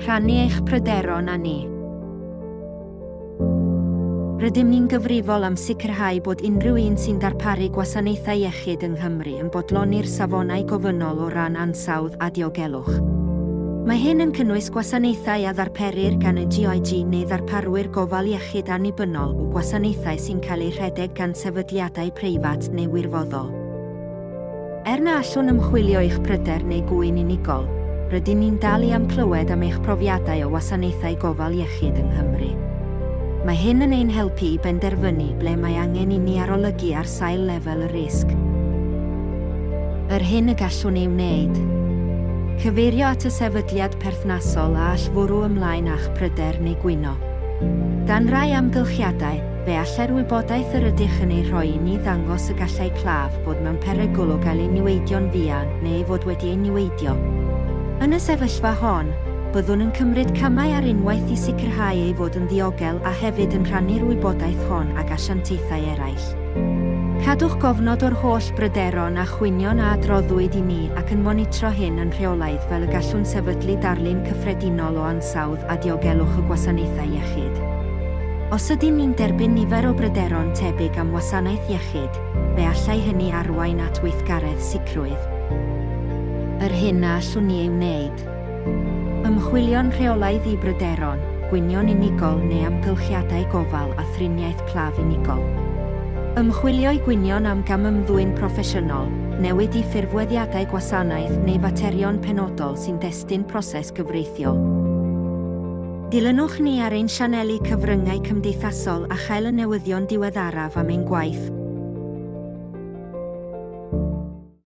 Rhannu eich pryderon â ni. Rydym ni'n gyfrifol am sicrhau bod unrhyw un sy'n darparu gwasanaethau iechyd yng Nghymru yn bodloni'r safonau gofynnol o ran ansawdd a diogelwch. Mae hyn yn cynnwys gwasanaethau a ddarperir gan y eich neu ddarparwyr gofal iechyd annibynnol o gwasanaethau sy'n cael eu rhedeg gan sefydliadau preifat neu wirfoddol. Na allwn ymchwilio eich pryder neu gwyn unigol, rydym ni'n dal i am clywed am eich profiadau o wasanaethau gofal iechyd yng Nghymru. Mae hyn yn ein helpu i benderfynu ble mae angen i ni arolygu ar sail lefel y risg. Hyn y gallwn ei wneud. Cyfeirio at y sefydliad perthnasol a all fwrw ymlaen a'ch pryder neu gwyno. Dan rai amgylchiadau, fe allai'r wybodaeth yr ydych yn ei rhoi i ni ddangos y gallai claf bod mewn perygl o gael ei niweidio'n fuan neu fod wedi ei niweidio. Yn y sefyllfa hon, byddwn yn cymryd camau ar unwaith i sicrhau ei fod yn ddiogel a hefyd yn rhannu'r wybodaeth hon ag asiantaethau eraill. Cadwch gofnod o'r holl bryderon a chwynion a adroddwyd i ni ac yn monitro hyn yn rheolaidd fel y gallwn sefydlu darlun cyffredinol o ansawdd a diogelwch y gwasanaethau iechyd. Os ydyn ni'n derbyn nifer o bryderon tebyg am wasanaeth iechyd, fe allai hynny arwain at weithgaredd sicrwydd. Hyn a allwn ni ei wneud. Ymchwilio'n rheolaidd i bryderon, gwynion unigol neu amgylchiadau gofal a thriniaeth plaf unigol. Ymchwilio i gwynion am gamymddwyn proffesiynol, newid i ffurfweddiadau gwasanaeth neu faterion penodol sy'n destun proses gyfreithiol. Dilynwch ni ar ein sianeli cyfryngau cymdeithasol a chael y newyddion diweddaraf am ein gwaith,